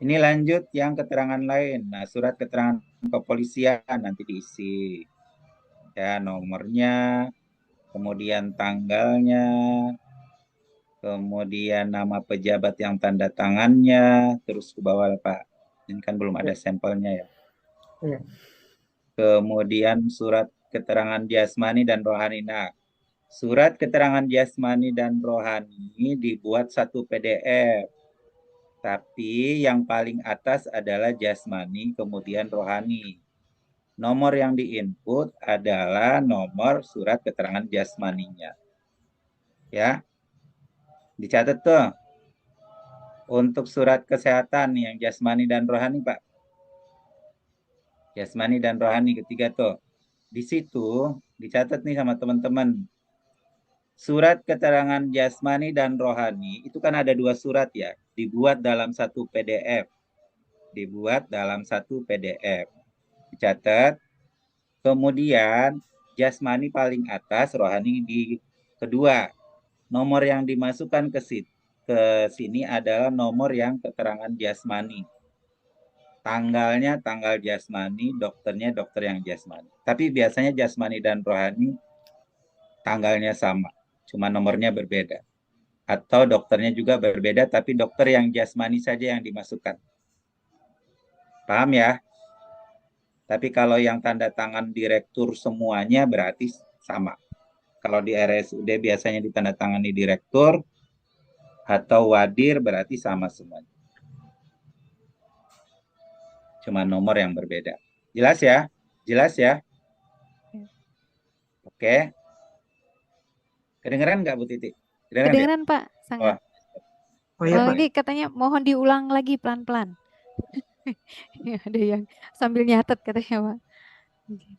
Ini lanjut yang keterangan lain. Nah, surat keterangan kepolisian nanti diisi. Ya, nomornya, kemudian tanggalnya, kemudian nama pejabat yang tanda tangannya, terus ke bawah Pak. Ini kan belum ada sampelnya ya. Iya. Kemudian surat keterangan jasmani dan rohani. Nah, surat keterangan jasmani dan rohani dibuat satu PDF. Tapi yang paling atas adalah jasmani, kemudian rohani. Nomor yang diinput adalah nomor surat keterangan jasmaninya. Ya, dicatat tuh. Untuk surat kesehatan yang jasmani dan rohani, Pak. Jasmani dan rohani ketiga tuh. Di situ dicatat nih sama teman-teman. Surat keterangan jasmani dan rohani itu kan ada dua surat ya. Dibuat dalam satu PDF. Dibuat dalam satu PDF. Dicatat. Kemudian jasmani paling atas, rohani di kedua. Nomor yang dimasukkan ke sini adalah nomor yang keterangan jasmani. Tanggalnya tanggal jasmani, dokternya dokter yang jasmani. Tapi biasanya jasmani dan rohani tanggalnya sama, cuma nomornya berbeda. Atau dokternya juga berbeda, tapi dokter yang jasmani saja yang dimasukkan. Paham ya? Tapi kalau yang tanda tangan direktur semuanya berarti sama. Kalau di RSUD biasanya ditandatangani direktur atau wadir berarti sama semuanya. Cuma nomor yang berbeda. Jelas ya? Jelas ya? Oke. Kedengeran nggak Bu Titi? Kedengeran ya? Kedengeran Pak, Oh, sangat. Oh iya Pak. Ini katanya mohon diulang lagi pelan-pelan. Ya, ada yang sambil nyatet katanya Pak.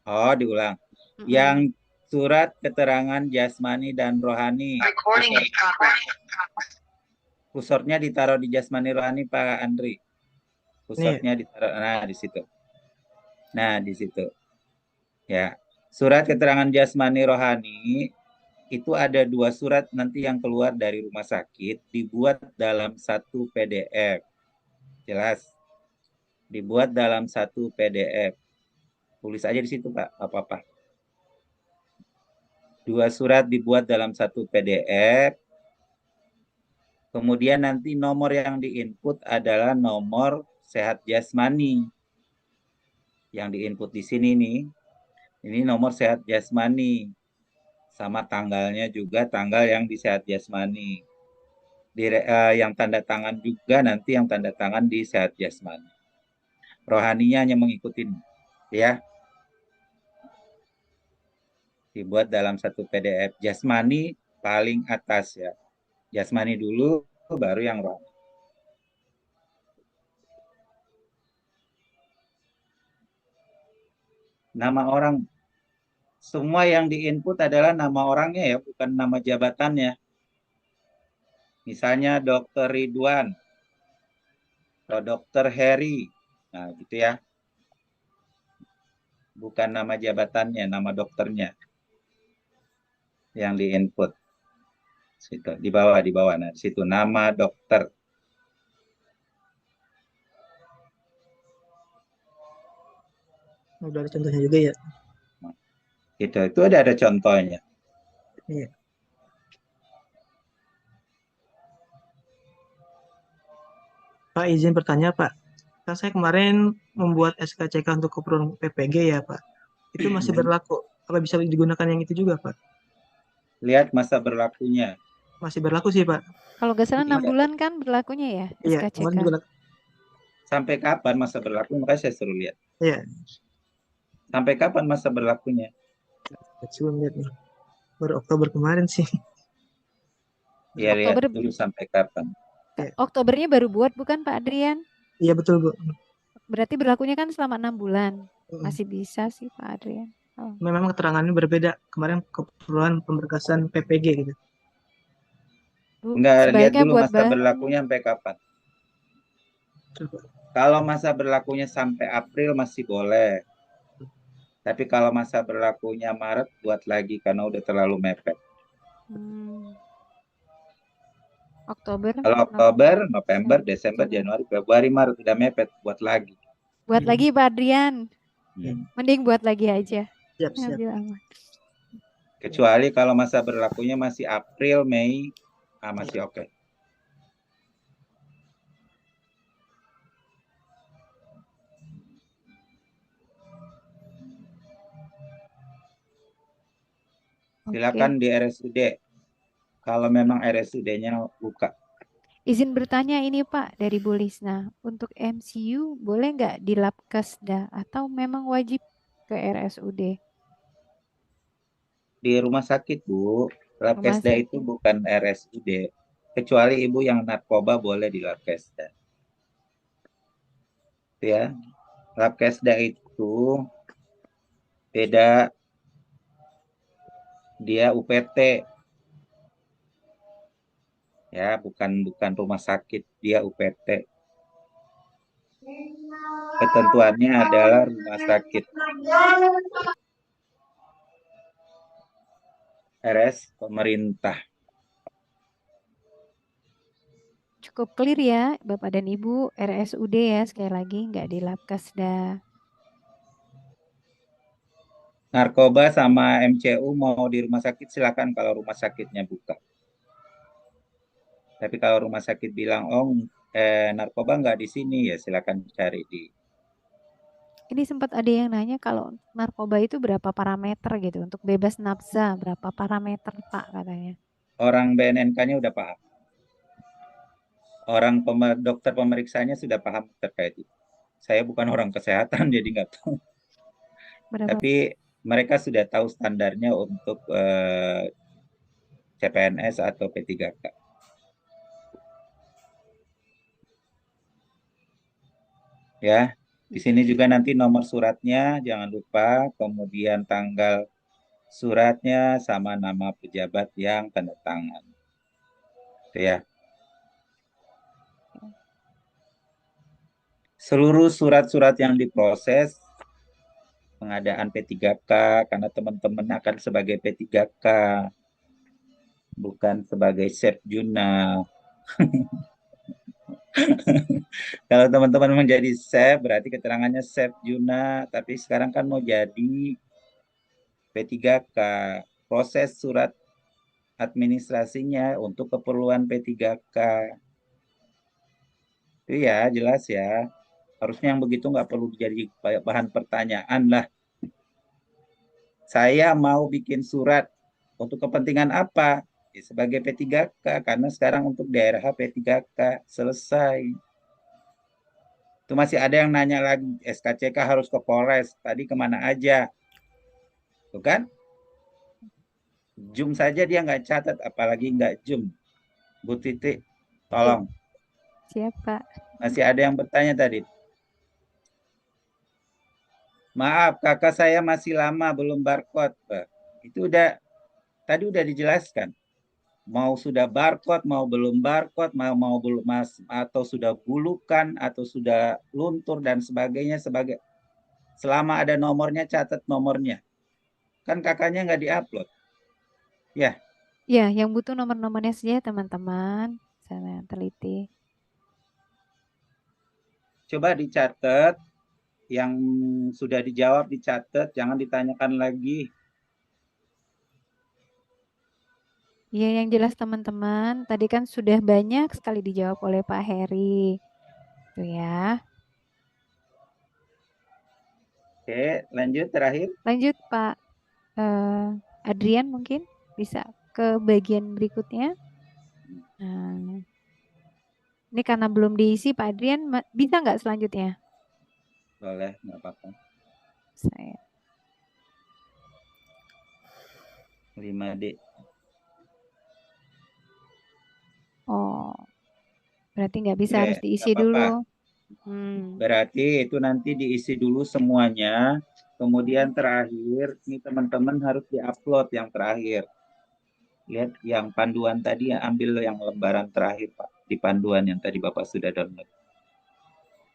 oh diulang. Mm-mm. Yang surat keterangan jasmani dan rohani. Kusornya ditaruh di jasmani rohani Pak Andri. Nih, Pusatnya ditaruh, nah di situ. Nah di situ. Ya, surat keterangan jasmani rohani itu ada dua surat nanti yang keluar dari rumah sakit dibuat dalam satu PDF. Jelas, dibuat dalam satu PDF. Tulis aja di situ Pak, apa-apa. Dua surat dibuat dalam satu PDF. Kemudian nanti nomor yang diinput adalah nomor sehat jasmani. Yang diinput di sini nih, ini nomor sehat jasmani. Sama tanggalnya juga tanggal yang di sehat jasmani. Yang tanda tangan juga nanti yang tanda tangan di sehat jasmani. Rohaninya hanya mengikuti ya. Dibuat dalam satu PDF. Jasmani paling atas ya. Jasmani dulu baru yang rohani. Nama orang semua yang diinput adalah nama orangnya ya, bukan nama jabatannya. Misalnya Dokter Ridwan atau Dokter Heri. Nah, gitu ya. Bukan nama jabatannya, nama dokternya yang diinput. Situ, di bawah. Nah, di situ nama dokter. udah ada contohnya juga ya. Gitu. Itu ada contohnya. Iya. Pak izin bertanya Pak. Kan saya kemarin membuat SKCK untuk keperluan PPG ya Pak. Itu masih berlaku. Apa bisa digunakan yang itu juga Pak? Lihat masa berlakunya. Masih berlaku sih Pak. Kalau nggak salah 6 Iya. bulan kan berlakunya ya Iya, SKCK. kemarin digunakan. Sampai kapan masa berlaku? Makanya saya suruh lihat. Iya, Sampai kapan masa berlakunya? coba lihat nih. Baru Oktober kemarin sih. Ya, lihat Oktober dulu sampai kapan. Iya, Oktobernya baru buat bukan Pak Adrian? iya betul Bu. Berarti berlakunya kan selama 6 bulan. Mm. Masih bisa sih Pak Adrian. Oh. Memang keterangannya berbeda. Kemarin keperluan pemberkasan PPG gitu. Bu, Enggak, lihat sebaiknya dulu buat masa baru. berlakunya sampai kapan. Coba. Kalau masa berlakunya sampai April masih boleh. Tapi kalau masa berlakunya Maret, buat lagi karena udah terlalu mepet. Hmm. Oktober, Kalau Oktober, November, Desember, Januari, Februari, Maret udah mepet, buat lagi. Buat lagi Pak Adrian. Hmm. Mending buat lagi aja. Siap, siap. Biar aman. Kecuali kalau masa berlakunya masih April, Mei, masih oke. Silakan di RSUD. Kalau memang RSUD-nya buka. Izin bertanya ini Pak dari Bu Lisna. Untuk MCU boleh nggak di Labkesda atau memang wajib ke RSUD? Di rumah sakit, Bu. Rumah Labkesda itu sakit. bukan RSUD. Kecuali ibu yang narkoba boleh di Labkesda. Ya, Labkesda itu beda, dia UPT. Ya, bukan rumah sakit, dia UPT. Ketentuannya adalah rumah sakit RS pemerintah. Cukup clear ya Bapak dan Ibu, RSUD ya sekali lagi nggak di Labkesda. Narkoba sama MCU mau di rumah sakit silakan kalau rumah sakitnya buka. Tapi kalau rumah sakit bilang, oh narkoba nggak di sini, ya silakan cari di. Ini sempat ada yang nanya kalau narkoba itu berapa parameter gitu. Untuk bebas nafsa berapa parameter Pak katanya. Orang BNNK-nya udah paham. Orang dokter pemeriksanya sudah paham terkait itu. Saya bukan orang kesehatan jadi nggak tahu. Berapa? Tapi mereka sudah tahu standarnya untuk CPNS atau P3K. Ya, di sini juga nanti nomor suratnya jangan lupa, kemudian tanggal suratnya sama nama pejabat yang tanda tangan. Itu ya. Seluruh surat-surat yang diproses pengadaan P3K karena teman-teman akan sebagai P3K bukan sebagai chef Juna. Kalau teman-teman menjadi chef berarti keterangannya chef Juna, tapi sekarang kan mau jadi P3K. Proses surat administrasinya untuk keperluan P3K. Itu ya jelas ya. Harusnya yang begitu nggak perlu jadi bahan pertanyaan lah. Saya mau bikin surat untuk kepentingan apa? Ya, sebagai P3K, karena sekarang untuk daerah P3K selesai. Itu masih ada yang nanya lagi, SKCK harus ke Polres. Tadi kemana aja? Tuh kan? Zoom saja dia nggak catat, apalagi nggak Zoom. Bu Titi, tolong. Siap Pak. Masih ada yang bertanya tadi. Maaf, kakak saya masih lama belum barcode, Pak. Itu tadi udah dijelaskan. Mau sudah barcode, mau belum barcode, mau belum atau sudah bulukan atau sudah luntur dan sebagainya selama ada nomornya catat nomornya. Kan kakaknya nggak diupload. Ya, Ya, yang butuh nomor-nomornya saja teman-teman. Saya teliti. coba dicatat yang sudah dijawab dicatat, jangan ditanyakan lagi. Ya, yang jelas teman-teman, tadi kan sudah banyak sekali dijawab oleh Pak Heri. Tuh ya. Oke, lanjut terakhir. Lanjut Pak Adrian mungkin bisa ke bagian berikutnya. Nah, ini karena belum diisi Pak Adrian, bisa nggak selanjutnya? Boleh, nggak apa-apa. Saya. 5D. Oh, berarti nggak bisa, Oke, harus diisi nggak apa-apa. dulu. Berarti itu nanti diisi dulu semuanya. Kemudian terakhir, ini teman-teman harus diupload yang terakhir. Lihat yang panduan tadi, ambil yang lembaran terakhir, Pak. Di panduan yang tadi Bapak sudah download.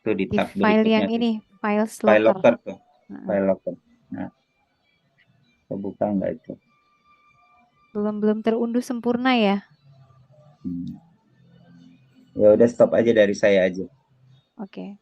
Itu di Di tab file berikutnya. yang ini, file File locker. locker tuh. File locker. Nah, kebuka nggak itu? Belum terunduh sempurna ya. Hmm. Ya udah stop aja dari saya aja. Oke.